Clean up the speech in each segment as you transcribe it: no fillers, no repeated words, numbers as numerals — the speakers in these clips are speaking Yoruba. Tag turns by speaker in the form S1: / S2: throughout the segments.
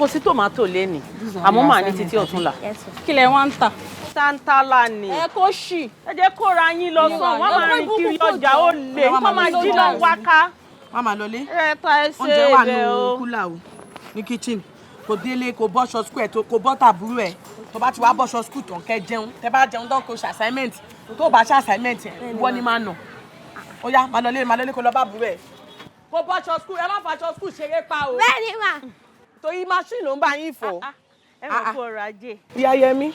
S1: kò sí tomato lẹ́ni àmọ́ màá ní títí ọ̀túnla.
S2: Kí lẹ wá ń tà?
S1: Tántálà ni.
S2: Ẹ kó ṣì.
S1: Ẹ jẹ́ kó ra yín lọ sàn wọ́n máa rìn kiri ọjà ó lè wọ́n máa jí lọ wáká.
S3: Wọ́n máa lọlé.
S1: Ẹ ta ẹsẹ̀
S3: oúnjẹ wà
S1: rẹ̀ o.
S3: ní kúlà o ní kitchen kò délé kò bọ́ṣọ school ẹ̀ kò bọ́ tàbúrò ẹ̀ tó bá ti wá bọ́ṣọ school tán kẹ́ jẹun tẹ́ bá jẹun tán kò ṣe assignment tó bá ṣe assignment ìwọ ni máa nà ó yá máa lọlé kó lọ bá búrò ẹ̀ kò bọ́ṣọ school ẹ má fàṣọ school ṣeré pa o.
S2: Bẹ́ẹ̀ni mà.
S3: torí machine ló ń bá yín fọ.
S1: Ẹ mọ̀ kó ọrọ̀ ajé.
S3: Ìyá Yẹmí.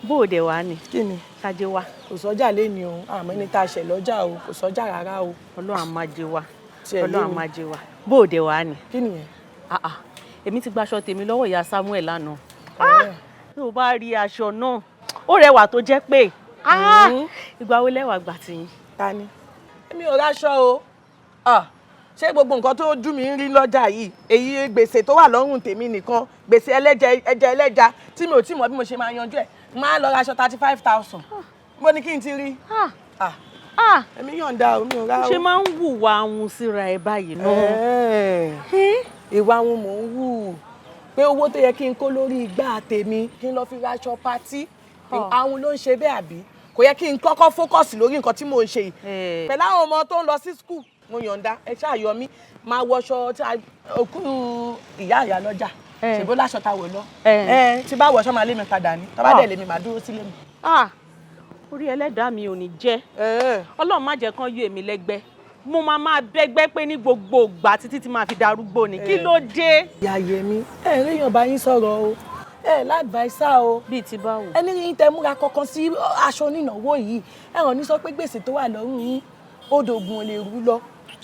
S1: Bóòdè wá ni.
S3: Kí ni?
S1: Ṣáájú wa.
S3: Kò sọ́jà léni o àmọ́ ní tá a ṣẹ̀ lọ́jà o kò sọ́jà rárá o.
S1: Ọlọ́run á máa jẹ wa. Ọlọ́run á máa jẹ wa. Bóòdè wá ni.
S3: Kí nìyẹn?
S1: Èmi ti gbaṣọ tèmi lọ́wọ́ ìyá Samuel lánàá. Tí o bá rí aṣọ náà ó rẹwà tó jẹ́ pé ìgbà wo lẹ́wà gbà tiyín.
S3: Ta ni? Èmi ò ráṣọ o. Ṣé gbogbo nǹkan tó dùn mí ń rí lọ́jà yìí èyí gbèsè tó wà lọ́rùn tèmi nìkan gbèsè ẹlẹ́ja tí mi ò tí mọ̀ bí mo ṣe máa yanjú ẹ̀ máa lọ raṣọ 35,000 mo ní kí n ti rí. Èmi yọ̀ǹda o mi ò rá o.
S1: Ṣé máa ń hùwà ahun síra ẹ báyìí náà?
S3: Ìwà ahun mò ń hù pé owó tó yẹ kí n kó lórí igbá tèmi kí n lọ fi raṣọ patí ahun ló ń ṣe bẹ́ẹ̀ àbí kò yẹ kí n kọ́kọ́ fókọ̀sì lórí nǹkan tí mò ń ṣe yìí pẹ̀lú àwọn ọmọ tó ń lọ sí skul mo yọ̀ǹda ẹ ṣáàyọ mi máa wọṣọ òkú ìyá lọ́jà ṣèbó láṣọ ta wò lọ tí bá wọṣọ máa lé mi padà ní tó bá dẹ̀ lé mi máa dúró sílé mi.
S1: Orí ẹlẹ́dàá mi ò ní jẹ́ Ọlọ́run má jẹ́ kán yọ èmi lẹ́gbẹ́ mo máa bẹ́gbẹ́ pé ní gbogbo ìgbà títí tí máa fi darúgbó ni kí ló dé.
S3: Ìyá Yẹmí ẹ rí èèyàn bá yín sọ̀rọ̀ o ládùbáísà o
S1: bíi ti báwo.
S3: ẹni rí tẹ múra kankan sí aṣọ onínáwó yìí ẹ̀ràn ní sọ pé gbèsè tó wà lọ́rùn yín odò ògùn ò lè rú lọ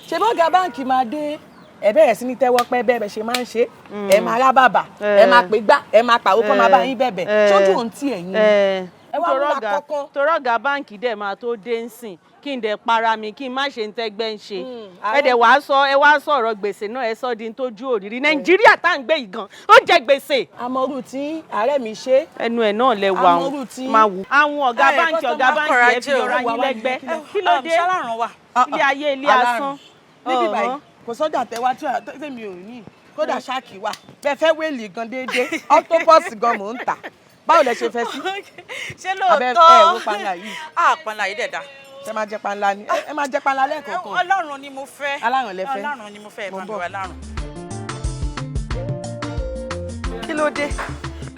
S3: ṣe bọ́gà báǹkì máa dé ẹ bẹ̀rẹ̀ sí ní tẹ́wọ́ pẹ́ bẹ́ẹ̀ ṣe máa ń ṣe ẹ máa rá bàbà ẹ máa pè gbá ẹ máa pàwó kọ́ máa bá yín bẹ̀bẹ̀ ṣojú òun tí ẹ̀yin ẹ wá múra kankan.
S1: torọ́gà báǹkì dẹ̀ máa tó dé ń sìn kí n dẹ̀ para mi kí n má ṣe ń tẹ́gbẹ́ ń ṣe ẹ wá sọ̀rọ̀ gbèsè náà ẹ sọ di tójú òrìrì Nàìjíríà tá à ń gbé yìí gan ó jẹ gbèsè.
S3: Àmọ́rù tí ààrẹ mi ṣe.
S1: ẹnu ẹ̀ náà lẹ wà máa wù. àwọn ọ̀gá báǹkì ẹ fi ọ̀rá yín lẹ́gbẹ́ kí ló dé ilé ayé ilé asán.
S3: níbí báyìí kò sọ́jà tẹ́wá tí tèmi ò ní kódà ṣáàkì wà bẹ́ẹ̀ fẹ́ wéèlì gan déédéé octopus gan mò ń tà báwo lẹ ṣe fẹ́ sí.
S2: ṣé lóòótọ́
S3: ẹ wo panla yìí.
S2: Panla yìí dẹ̀ da.
S3: Ṣé máa jẹ panla ni ẹ máa jẹ panla lẹ́ẹ̀kọ̀ọ̀kan.
S2: Ọlọ́run ni mo fẹ́.
S3: Alárùn lẹ fẹ́.
S2: Ọlọ́run ni mo fẹ́ máa bọ̀ Ọlọ́run.
S4: Kí ló dé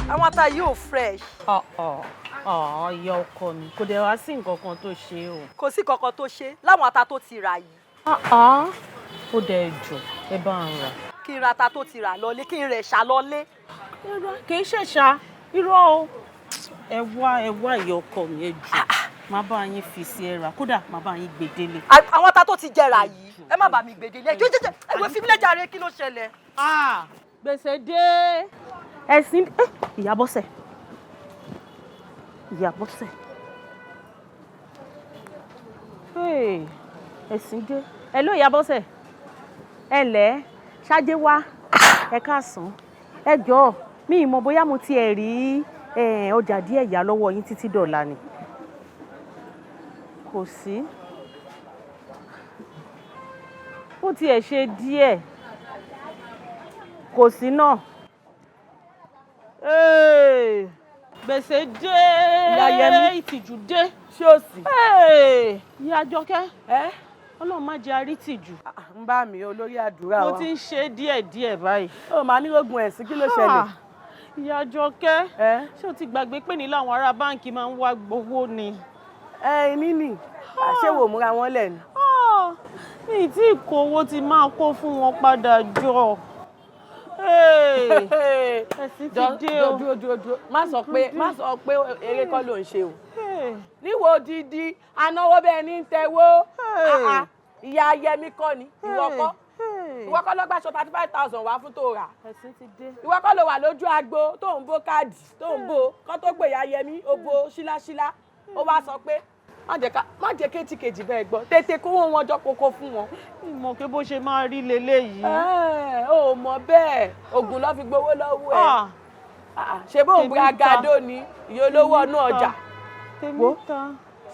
S4: àwọn ata yóò fresh.
S1: Ìyá ọkọ mi kò dẹ̀ wá sí nǹkan kan tó ṣe o.
S4: Kò sí kankan tó ṣe láwọn ata tó ti rà yìí.
S1: Ó dẹ̀ jù ẹ bá ń rà.
S4: Kí n ra ata tó ti rà lọlé kí n rẹ̀ ṣá lọlé.
S1: Kì í ṣẹ̀ṣà irọ́ o ẹ wá ìyá ọkọ mi ẹ jù má bá yín fi sí ẹ rà kódà má bá yín gbèdélé.
S4: Àwọn ata tó ti jẹrà yìí ẹ má bá mi gbèdélé jẹjẹjẹ ẹwẹ fi mílẹ̀ jàre kí ló ṣẹlẹ̀.
S1: Gbèsè dé ẹ̀sìn Ìyá Bọ́sẹ̀ ẹ̀sìn dé ẹ ló Ìyá Bọ́sẹ̀ ẹ lẹ́ ṣáájé wá ẹ káàsán ẹ jọ̀ọ́ mi ì mọ̀ bóyá mo tiẹ̀ rí ọjà díẹ̀ yá lọ́wọ́ yín títí dọ̀la ni kò sí ó tiẹ̀ ṣe díẹ̀ kò sí náà gbèsè dé ìtìjú dé
S3: ṣé o sì.
S1: Ìyá Àjọkẹ́ Ọlọ́run má jẹ́ arítìjú.
S3: ń bá mi olórí àdúrà wa.
S1: mo ti ń ṣe díẹ̀díẹ̀ báyìí.
S3: ó máa ní rògùn ẹ̀sìn kí ló ṣẹlẹ̀.
S1: Ìyá Àjọkẹ́ ṣé o ti gbàgbé pé nílò àwọn ará báǹkì máa ń wá gbowó ni.
S3: Èmi nì àṣé wò múra wọn lẹ̀ ni.
S1: mi ì tí ì kó owó ti máa kó fún wọn padà jọ. ẹ̀sìn ti dé o.
S3: dúró má sọ pé eré kọ́ ló ń ṣe o. níwò dídí anáwó bẹ́ẹ̀ ní tẹ́wọ́ ìyá Yẹmí kọ́ ni ìwọ kọ́ ló gbàṣọ 35,000 wá fún tó rà.
S1: ẹ̀sìn ti dé.
S3: ìwọ kọ́ ló wà lójú agbo tó ń bó káàdì tó ń bó kọ́ tó gbé ìyá Yẹmí ó bó ṣíláṣílá ó wá sọ pé má jẹ́ kétíkejì bẹ́ẹ̀ gbọ́ tètè kó wọn jọ kókó fún wọn.
S1: ìmọ̀ pé bó ṣe máa rí leléyìí.
S3: ó mọ̀ bẹ́ẹ̀ oògùn ló fi gbowó lọ́wọ́ ẹ̀ ṣe bóun bá gàdó ni ìyá olówó ọ̀nà ọjà.
S1: tèmi ta.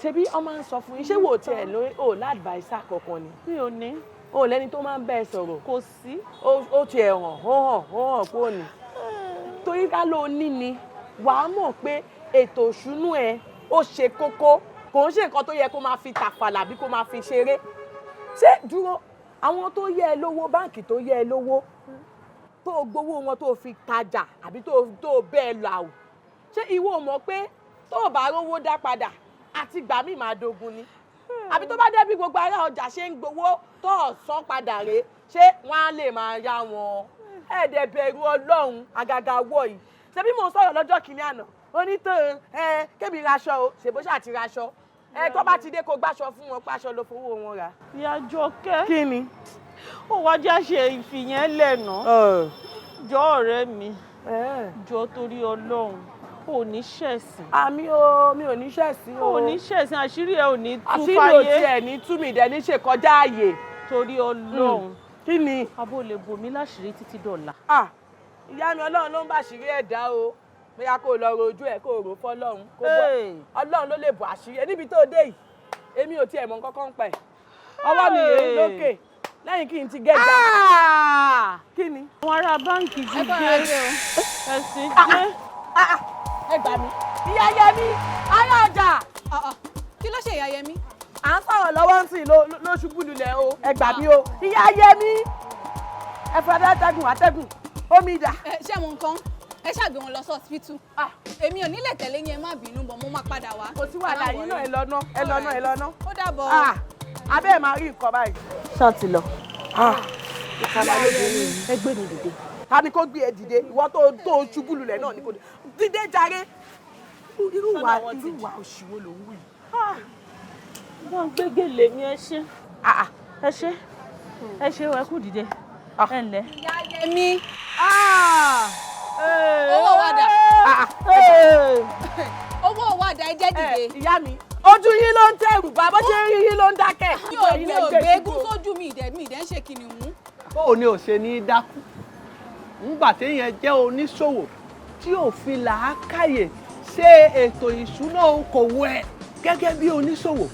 S3: ṣebí ọmọ ń sọ fún yín ṣé wò tiẹ̀ ló ò ládùbáísà kankan ni.
S1: mi ò ní.
S3: o lẹ́ni tó máa ń bẹ́ẹ̀ sọ̀rọ̀.
S1: kò sí.
S3: ó tiẹ̀ hàn pé ò ní. torí ká ló ní ni wàá mọ̀ pé ètò ìṣúnú ẹ ó ṣe kókó kò ń ṣe nǹkan tó yẹ kó máa fi tàfàlà àbí kó máa fi ṣeré ṣé dúró àwọn tó yẹ ẹ lówó báǹkì tó yẹ ẹ lówó tó gbowó wọn tó fi tajà àbí tó bẹ́ẹ̀ là ò ṣé ìwọ mọ̀ pé tó o bá rówó dá padà àti gbà mí máa dogun ni àbí tó bá dé bí gbogbo ará ọjà ṣe ń gbowó tó ò san padà rèé ṣé wọ́n á lè máa yá wọn ẹ̀ẹ́dẹ̀ bẹ̀rù Ọlọ́run àgàgà wọ̀ yìí ṣebí mò ń sọ̀rọ̀ lọ́jọ́ kìíní àná onítàn kébì raṣọ o ṣèbó ṣáà ti raṣọ tó bá ti dé kó gbàṣọ fún wọn páṣọ ló fowó wọn rà.
S1: Ìyá Jọkẹ́.
S3: Kí ni.
S1: Ó wá já ṣe ìfìyẹn lẹ́nà. Jọ ọ̀rẹ́ mi jọ torí Ọlọ́run ò ní ṣẹ̀sìn.
S3: Àmì o mi ò ní ṣẹ̀sìn o.
S1: Ò ní ṣẹ̀sìn àṣírí ẹ ò ní tú fáyé.
S3: Àṣírí ò tiẹ̀ ní tú mi dẹ̀ ní ṣe kọjá ààyè.
S1: Torí Ọlọ́run.
S3: Kí ni.
S1: Abo lè bò mí láṣìírí títí dọ̀la.
S3: Ìyá mi Ọlọ́run ló ń bàṣírí ẹ̀dá o bóyá kó lọ rojú ẹ̀ kó rò fọ́lọ́run kó bọ́ Ọlọ́run ló lè bò àṣírí ẹ níbi tó dé yìí èmi ò tiẹ̀ mọ̀ nǹkan kan pẹ̀ ọwọ́ mi rèé lókè lẹ́yìn kí n ti gẹ́jà. Kí ni.
S1: Àwọn ará báǹkì ti dé ẹ̀sìn dé.
S3: Ẹ gbà mí. Ìyá Yẹmí ará ọjà.
S5: Kí ló ṣe ìyá Yẹmí?
S3: À ń sọ̀rọ̀ lọ́wọ́ ń sìn ló ṣubú lulẹ̀ o. Ẹ gbà mí o. Ìyá Yẹmí. Ẹ fẹ́ atẹ́gùn omi dà.
S5: Ṣé mo nǹkan? Ẹ ṣàgbé wọn lọ sí hospital. Èmi ò nílẹ̀ tẹ̀lé yín ẹ má bínú bọ̀ mo máa padà wá.
S3: Kò sí wàhálà yín náà ẹ lọ́nà.
S5: Ó dàbọ̀.
S3: Abẹ́ ẹ̀ máa rí nǹkan báyìí.
S1: Ṣé ti lọ?
S3: Ìkàlà lóbìnrin
S1: ẹ gbé mi dìde.
S3: Ta ni kó gbé ẹ dìde? Ìwọ tó ṣubú lulẹ̀ náà ni kò dìde jàre. Irú wa òṣìwò ló ń wù yìí.
S1: Wọ́n gbé gèlè mi ẹ ṣé. Ẹ ṣé ẹ kú dìde. Ẹ ǹlẹ́.
S5: Ìyá Yẹmí. Owó wa dà. Owó wa dà ẹ jẹ́ dìde.
S3: Ìyá mi ojú yín ló ń tẹ̀rù bá bó ṣe rí yín ló ń dákẹ́.
S5: Mi ò gbé egún sójú mi ìdẹ́ ń ṣe kìnìún.
S6: Bóò ni ò ṣe ní dákú ńgbà téèyàn jẹ́ oníṣòwò tí ò fi làákàyè ṣe ètò ìṣúná okòwò ẹ̀ gẹ́gẹ́ bí oníṣòwò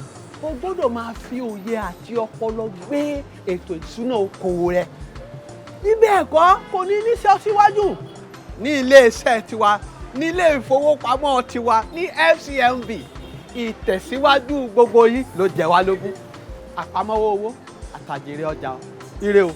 S6: o gbọ́dọ̀ máa fi òye àti ọpọlọ gbé ètò ìṣúná okòwò rẹ̀ níbẹ̀ ẹ̀kọ́ kò ní níṣẹ́ síwájú ní ilé-iṣẹ́ tiwa ní ilé ìfowópamọ́ tiwa ní FCMB ìtẹ̀síwájú gbogbo yìí ló jẹ wá lógún àpamọ́wọ́ owó àtàjèrè ọjà ire o.